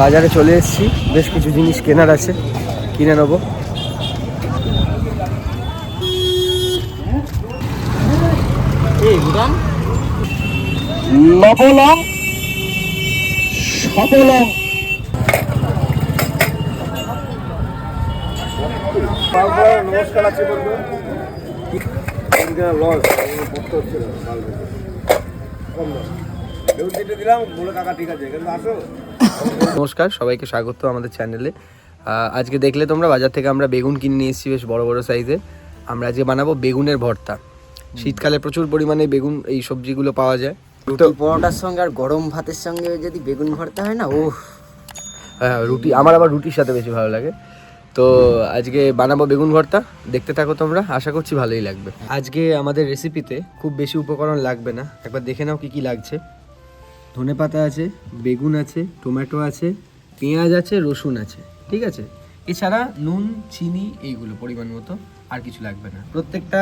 বাজারে চলে এসেছি, বেশ কিছু জিনিস কেনার আছে, কিনে নেবো। লবলং সবলং। নমস্কার আছে বন্ধু। নমস্কার, সবাইকে স্বাগত আমাদের চ্যানেলে। আজকে দেখলে তোমরা বাজার থেকে আমরা বেগুন কিনে নিয়ে এসেছি, বেশ বড় বড় সাইজের। আমরা আজকে বানাবো বেগুনের ভর্তা। শীতকালে প্রচুর পরিমাণে বেগুন এই সবজিগুলো পাওয়া যায়। রুটি পরোটার সঙ্গে আর গরম ভাতের সঙ্গে যদি বেগুন ভর্তা হয় না, ওহ। হ্যাঁ, রুটি, আমার আবার রুটির সাথে বেশি ভালো লাগে। তো আজকে বানাবো বেগুন ভর্তা, দেখতে থাকো তোমরা, আশা করছি ভালোই লাগবে। আজকে আমাদের রেসিপিতে খুব বেশি উপকরণ লাগবে না, একবার দেখে নাও কি কি লাগছে। ধনেপাতা আছে, বেগুন আছে, টমেটো আছে, পেঁয়াজ আছে, রসুন আছে, ঠিক আছে। এছাড়া নুন, চিনি এইগুলো পরিমাণ মতো, আর কিছু লাগবে না। প্রত্যেকটা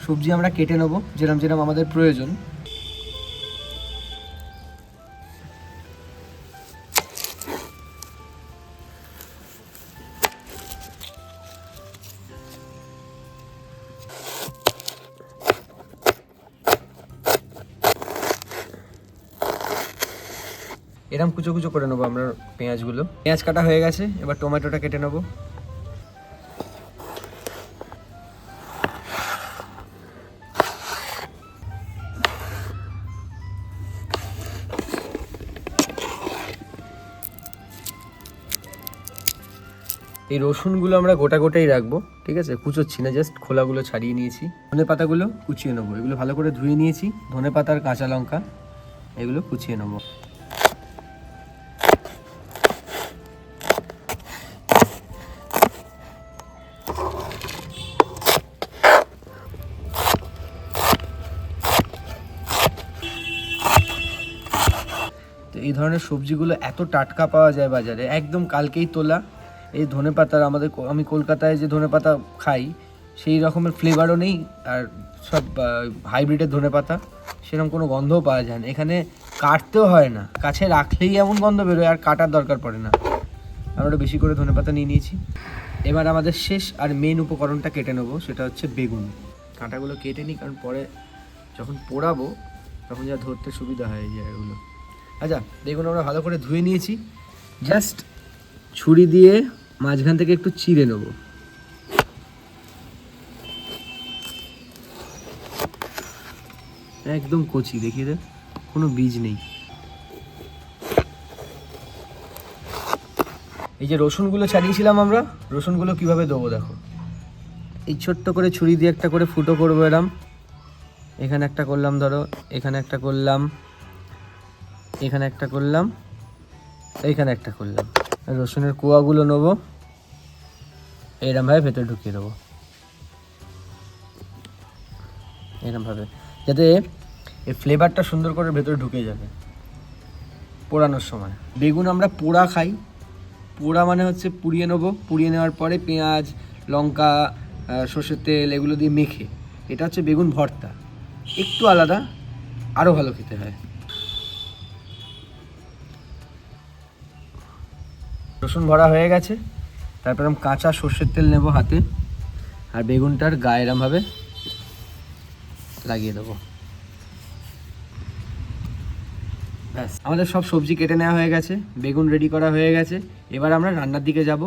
সবজি আমরা কেটে নেবো যেরকম যেরকম আমাদের প্রয়োজন। এরকম কুচো কুচো করে নেবো আমরা পেঁয়াজগুলো। পেঁয়াজ কাটা হয়ে গেছে, এবার টমেটোটা কেটে নেবো। এই রসুনগুলো আমরা গোটা গোটাই রাখবো, ঠিক আছে, কুচোচ্ছি না, জাস্ট খোলাগুলো ছাড়িয়ে নিয়েছি। ধনে পাতাগুলো কুচিয়ে নেবো, এগুলো ভালো করে ধুয়ে নিয়েছি। ধনে পাতা আর কাঁচা লঙ্কা এগুলো কুচিয়ে নেবো। তো এই ধরনের সবজিগুলো এত টাটকা পাওয়া যায় বাজারে, একদম কালকেই তোলা। এই ধনেপাতার আমি কলকাতায় যে ধনেপাতা খাই সেই রকমের ফ্লেভারও নেই, আর সব হাইব্রিডের ধনেপাতা, সেরকম কোনো গন্ধও পাওয়া যায় না। এখানে কাটতেও হয় না, কাছে রাখলেই এমন গন্ধ বেরোয়, আর কাটার দরকার পড়ে না। আমরা বেশি করে ধনেপাতা নিয়ে নিয়েছি। এবার আমাদের শেষ আর মেন উপকরণটা কেটে নেবো, সেটা হচ্ছে বেগুন। কাঁটাগুলো কেটে নিই, কারণ পরে যখন পোড়াবো তখন যা ধরতে সুবিধা হয় এই জায়গাগুলো। আচ্ছা, বেগুন আমরা ভালো করে ধুয়ে নিয়েছি, জাস্ট ছুরি দিয়ে মাঝখান থেকে একটু চিড়ে নেব। একদম কচি, দেখিয়ে দে, কোনো বীজ নেই। এই যে রসুনগুলো ছাড়িয়েছিলাম আমরা, রসুনগুলো কিভাবে দেবো দেখো। এই ছোট্ট করে ছুরি দিয়ে একটা করে ফুটো করবো এরম। এখানে একটা করলাম, ধরো এখানে একটা করলাম, এখানে একটা করলাম, এইখানে একটা করলাম। রসুনের কোয়াগুলো নেবো, এরমভাবে ভেতরে ঢুকিয়ে দেবো, এরমভাবে, যাতে এই ফ্লেভারটা সুন্দর করে ভেতরে ঢুকে যাবে পোড়ানোর সময়। বেগুন আমরা পোড়া খাই, পোড়া মানে হচ্ছে পুড়িয়ে নেবো, পুড়িয়ে নেওয়ার পরে পেঁয়াজ, লঙ্কা, সর্ষের তেল এগুলো দিয়ে মেখে। এটা হচ্ছে বেগুন ভর্তা, একটু আলাদা, আরও ভালো খেতে হয়। রসুন ভরা হয়ে গেছে, তারপর আমি কাঁচা সর্ষের তেল নেব হাতে, আর বেগুনটার গায়ে এরমভাবে লাগিয়ে দেবো। ব্যাস, আমাদের সব সবজি কেটে নেওয়া হয়ে গেছে, বেগুন রেডি করা হয়ে গেছে। এবার আমরা রান্নার দিকে যাব।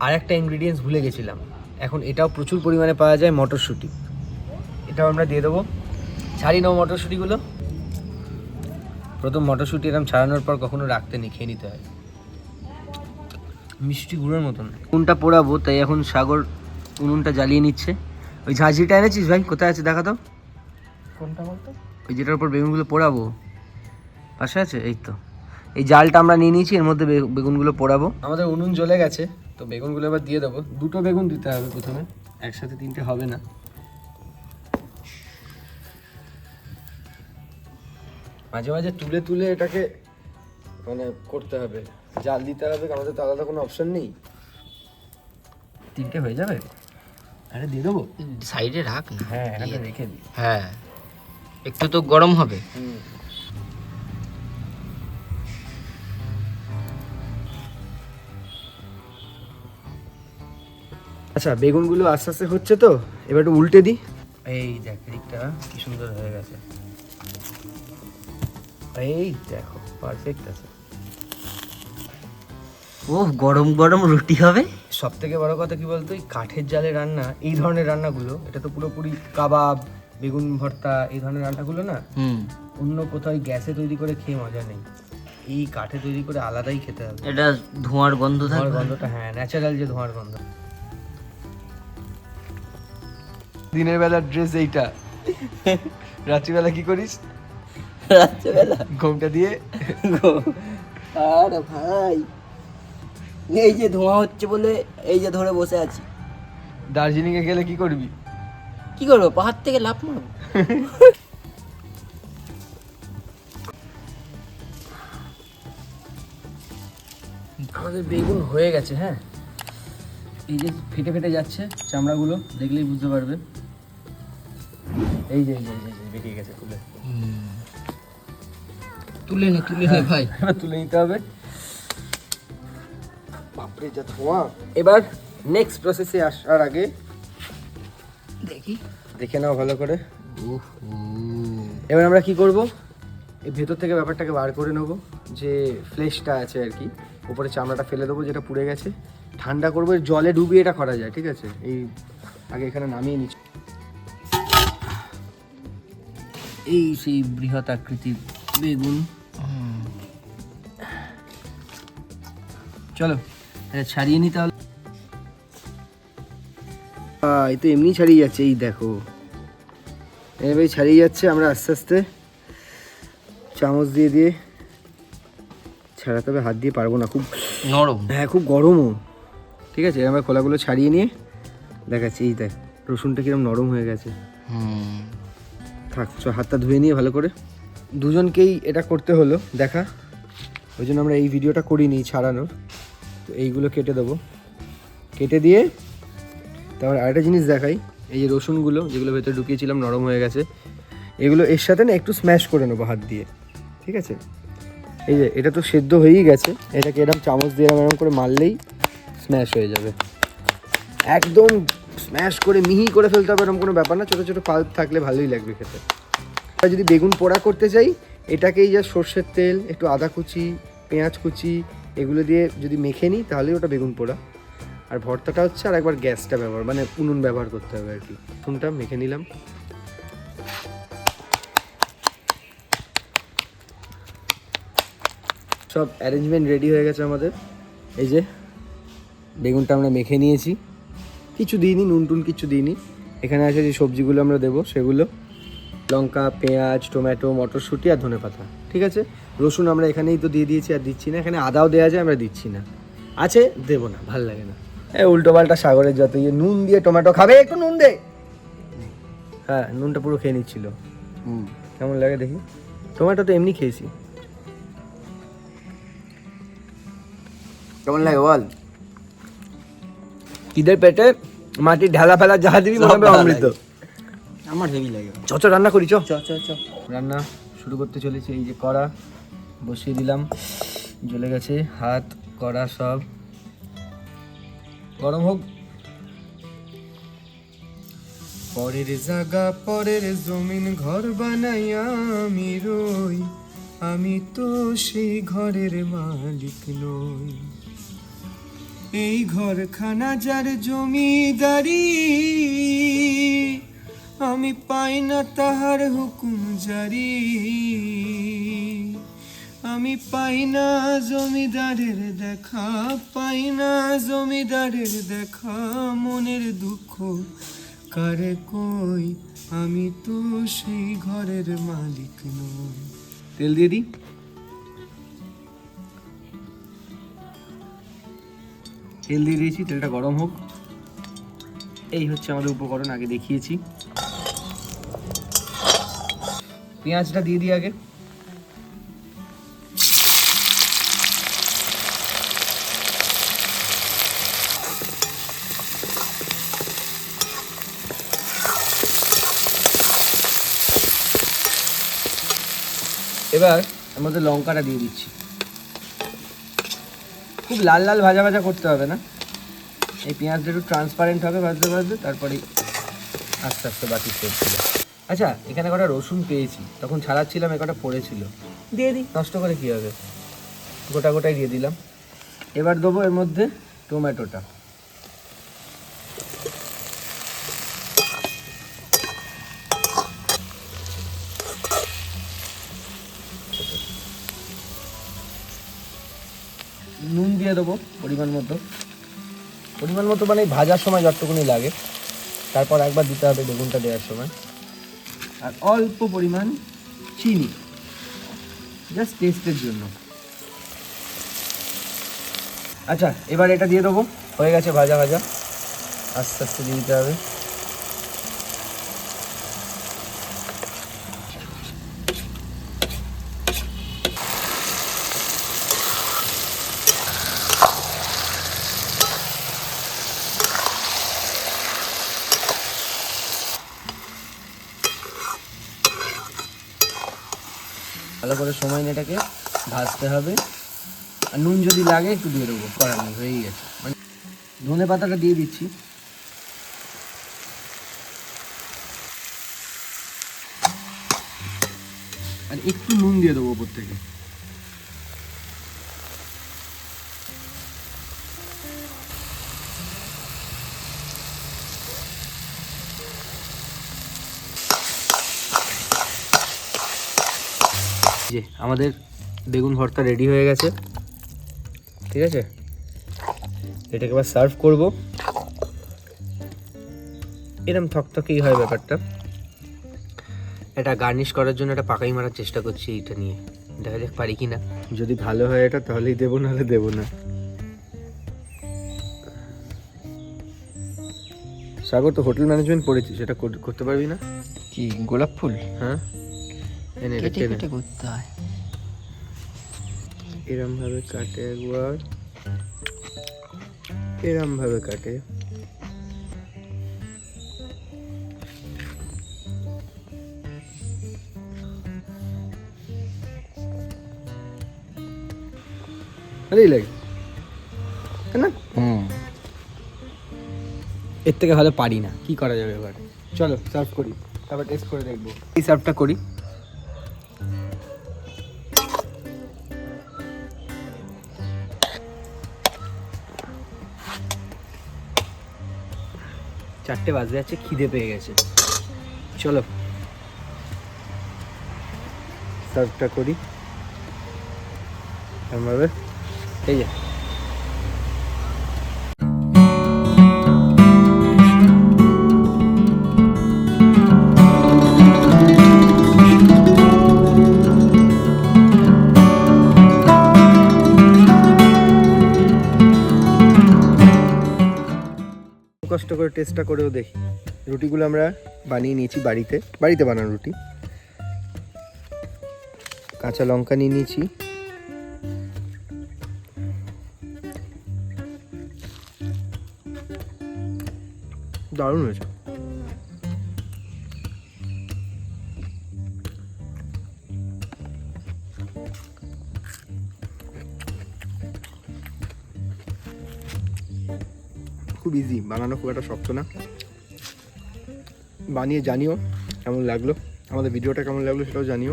আর একটা ইনগ্রিডিয়েন্টস ভুলে গেছিলাম, এখন এটাও প্রচুর পরিমাণে পাওয়া যায়, মটরশুঁটি। এটাও আমরা দিয়ে দেবো। ছাড়িয়ে নেবো মটরশুঁটিগুলো। প্রথম মটরশুঁটি এরকম ছাড়ানোর পর কখনো রাখতে নেই, খেয়ে নিতে হয়, মিষ্টি গুঁড়োর মতন। উনুনটা পোড়াবো, তাই এখন সাগর উনুনটা জ্বালিয়ে নিচ্ছে। ওই ঝাঁঝরিটা এনেছিস ভাই? কোথায় আছে দেখা দাও। কোনটা বলতো? ওই যেটার উপর বেগুনগুলো পোড়াবো, পাশে আছে, এই তো। এই জালটা আমরা নিয়ে নিয়েছি, এর মধ্যে বেগুনগুলো পোড়াবো। আমাদের উনুন জ্বলে গেছে, তো বেগুনগুলো এবার দিয়ে দেবো। দুটো বেগুন দিতে হবে প্রথমে, একসাথে তিনটে হবে না। মাঝে মাঝে তুলে তুলে এটাকে মানে করতে হবে, জাল দিতে হবে, আমাদের তো আলাদা কোনো অপশন নেই। তিনটে হয়ে যাবে। আরে দিয়ে দেবো, সাইডে রাখ না। হ্যাঁ এখানে রেখে দিই। হ্যাঁ, একটু তো গরম হবে। আচ্ছা বেগুনগুলো আস্তে আস্তে হচ্ছে তো, এবার একটু উল্টে দিই। এই দেখ দিকটা কি সুন্দর হয়ে গেছে, এই দেখো পারফেক্ট আছে। ও গরম গরম রুটি হবে। সব থেকে বড় কথা কি বলতো, এই কাঠের জালে রান্না, এই ধরনের রান্নাগুলো, এটা তো পুরোপুরি কাবাব, বেগুন ভর্তা, এই ধরনের রান্নাগুলো না অন্য কোথাও গ্যাসে তৈরি করে খেয়ে মজা নেই, এই কাঠে তৈরি করে আলাদাই খেতে হবে। এটা ধোঁয়ার গন্ধ ধোঁয়ার থাকবে। গন্ধটা, হ্যাঁ ন্যাচারাল যে ধোঁয়ার গন্ধ। দিনের বেলা ড্রেস এইটা, রাত্রিবেলা কি করিস? রাত্রেবেলা ঘুমটা দিয়ে। আরে ভাই, এই যে ধোঁয়া হচ্ছে বলে এই যে ধরে বসে আছি। দার্জিলিং এ গেলে কি করবি? কি করবো, পাহাড় থেকে লাফ মারবো। আমাদের বেগুন হয়ে গেছে, হ্যাঁ এই যে ফেটে ফেটে যাচ্ছে চামড়াগুলো, দেখলেই বুঝতে পারবে। এই যে এই যে এই যে বেরিয়ে গেছে তুলে, তুলে নে ভাই। এবার তুলে নিতে হবে। বাপরে যা ধোঁয়া। এবার নেক্সট প্রসেসে আসার আগে দেখি, দেখে নাও ভালো করে। এবার আমরা কি করব, এই ভেতর থেকে ব্যাপারটাকে বার করে নেবো, যে ফ্লেশটা আছে আর কি, উপরে চামড়াটা ফেলে দেবো যেটা পুড়ে গেছে, ঠান্ডা করবো, জলে ডুবিয়ে এটা করা যায়, ঠিক আছে। এই আগে এখানে নামিয়ে নিচ্ছি। এই সেই বৃহৎ আকৃতির বেগুন, চলো এটা ছাড়িয়ে নিতে হবে। এই তো এমনি ছাড়িয়ে যাচ্ছে, এই দেখো এভাবেই ছাড়িয়ে যাচ্ছে। আমরা আস্তে আস্তে চামচ দিয়ে দিয়ে ছাড়াতে হবে, হাত দিয়ে পারবো না, খুব নরম। হ্যাঁ খুব গরমও, ঠিক আছে। আমরা খোলাগুলো ছাড়িয়ে নিয়ে দেখাচ্ছি। এই দেখ রসুনটা কিরকম নরম হয়ে গেছে। থাক হাতটা ধুয়ে নিয়ে ভালো করে, দুজনকেই এটা করতে হলো দেখা, ওই জন্য আমরা এই ভিডিওটা করিনি ছাড়ানোর। তো এইগুলো কেটে দেবো, কেটে দিয়ে তারপর আরেকটা জিনিস দেখাই, এই যে রসুনগুলো যেগুলো ভেতরে ঢুকিয়েছিলাম নরম হয়ে গেছে, এগুলো এর সাথে না একটু স্ম্যাশ করে নেবো হাত দিয়ে, ঠিক আছে। এই যে এটা তো সেদ্ধ হয়েই গেছে, এটাকে এরকম চামচ দিয়ে এরকম করে মারলেই স্ম্যাশ হয়ে যাবে। একদম স্ম্যাশ করে মিহি করে ফেলতে হবে এরকম কোনো ব্যাপার না, ছোটো ছোটো পাল্প থাকলে ভালোই লাগবে খেতে। আর যদি বেগুন পোড়া করতে চাই, এটাকেই যা সর্ষের তেল, একটু আদা কুচি, পেঁয়াজ কুচি এগুলো দিয়ে যদি মেখে নিই তাহলেই ওটা বেগুন পোড়া। আর ভর্তাটা হচ্ছে আর একবার গ্যাসটা ব্যবহার, মানে উনুন ব্যবহার করতে হবে আর কি। উনুনটা মেখে নিলাম। সব অ্যারেঞ্জমেন্ট রেডি হয়ে গেছে আমাদের। এই যে বেগুনটা আমরা মেখে নিয়েছি, কিছু দিইনি, নুন টুন কিছু দিইনি। এখানে আছে যে সবজিগুলো আমরা দেবো সেগুলো, লঙ্কা, পেঁয়াজ, টমেটো, মটরশুঁটি আর ধনেপাতা, ঠিক আছে। রসুন আমরা এখানেই তো দিয়ে দিয়েছি, আর দিচ্ছি না। এখানে আদাও দেওয়া যায়, আমরা দিচ্ছি না, আছে দেবো না, ভাল লাগে না। উল্টো পাল্টা সাগরের যত ইয়ে, নুন দিয়ে টমেটো খাবে, একটু নুন দে। হ্যাঁ নুনটা পুরো খেয়ে নিচ্ছিল। কেমন লাগে দেখি, টমেটো তো এমনি খেয়েছি। কেমন লাগে বল? ঈদের পেটে মাটির ঢালা ফেলা যা দিবি মনে হবে অমৃত। আমার হেভি লাগে। চ রান্না করি, চ চ চ চ রান্না শুরু করতে চলেছি। এই যে কড়া বসিয়ে দিলাম, জ্বলে গেছে, হাত কড়া সব গরম হোক। পরের জায়গা পরের জমিন ঘর বানাইয়া আমি রই, আমি তো সেই ঘরের মালিক নই। এই ঘরখানা যার জমিদারি, আমি পাই না তাহার হুকুম জারি, আমি পাই না জমিদারের দেখা, পাই না জমিদারের দেখা, মনের দুঃখ কারে কই, আমি তো সেই ঘরের মালিক নই। তেল দিয়ে দিই। তেল দিয়ে দিয়েছি, তেলটা গরম হোক। এই হচ্ছে আমাদের উপকরণ, আগে দেখিয়েছি। পেঁয়াজটা দিয়ে দিই আগে। এবার এর মধ্যে লঙ্কাটা দিয়ে দিচ্ছি। খুব লাল লাল ভাজা ভাজা করতে হবে না, এই পেঁয়াজটা একটু ট্রান্সপারেন্ট হবে ভাজতে ভাজতে, তারপরে আস্তে আস্তে বাকি সবজিগুলো। আচ্ছা, এখানে কটা রসুন পেয়েছি, তখন ছাড়াচ্ছিলাম, এ কটা পড়েছিল, দিয়ে দিই, নষ্ট করে কী হবে, গোটা গোটাই দিয়ে দিলাম। এবার দেবো এর মধ্যে টমেটোটা। নুন দিয়ে দেবো পরিমাণ মতো, মানে ভাজার সময় যতটুকুনি লাগে, তারপর একবার দিতে হবে বেগুনটা দেওয়ার সময়। আর অল্প পরিমাণ চিনি, জাস্ট টেস্টের জন্য। আচ্ছা, এবার এটা দিয়ে দেবো, হয়ে গেছে ভাজা ভাজা, আস্তে আস্তে দিয়ে দিতে হবে। ভালো করে সময় নিয়ে এটাকে ভাজতে হবে। আর নুন যদি লাগে একটু দিয়ে দেবো, করার নেই, হয়েই গেছে। মানে ধনে পাতাটা দিয়ে দিচ্ছি। আর একটু নুন দিয়ে দেবো ওপর থেকে। যে আমাদের বেগুন ভর্তা রেডি হয়ে গেছে, ঠিক আছে, এটাকে এবার সার্ভ করব। এরকম থকথকেই হয় ব্যাপারটা। এটা গার্নিশ করার জন্য একটা পাকাই মারার চেষ্টা করছি এইটা নিয়ে, দেখা যাক পারি কি না। যদি ভালো হয় এটা তাহলেই দেবো, নাহলে দেবো না। সাগর তো হোটেল ম্যানেজমেন্ট পড়েছি, সেটা করতে পারবি না? কি গোলাপ ফুল? হ্যাঁ, এনে কেটে রেখে কেটে করতে হয়। এরম ভাবে কাটে, একবার এরম ভাবে কাটে। ভালোই লাগে, তাই না? এর থেকে ভালো পারি না, কি করা যাবে এবার? চলো সার্ভ করি, তারপর টেস্ট করে দেখবো। এই সার্ভটা করি। চারটে বাজে যাচ্ছে, খিদে পেয়ে গেছে, চলো সার্ভটা করি এরমভাবে। এই যে কষ্ট করে টেস্টটা করেও দেখি। রুটিগুলো আমরা বানিয়ে নিয়েছি বাড়িতে বানানো রুটি। কাঁচা লঙ্কা নিয়ে নিয়েছি, দারুণ হয়েছে। খুব ইজি বানানো, খুব একটা শক্ত না। বানিয়ে জানিও কেমন লাগলো, আমাদের ভিডিওটা কেমন লাগলো সেটাও জানিও।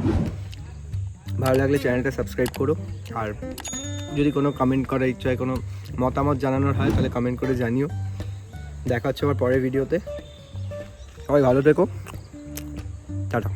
ভালো লাগলে চ্যানেলটা সাবস্ক্রাইব করো। আর যদি কোনো কমেন্ট করার ইচ্ছা হয়, কোনো মতামত জানানোর হয়, তাহলে কমেন্ট করে জানিও। দেখা হচ্ছে আবার পরের ভিডিওতে। সবাই ভালো থেকো, টাটা।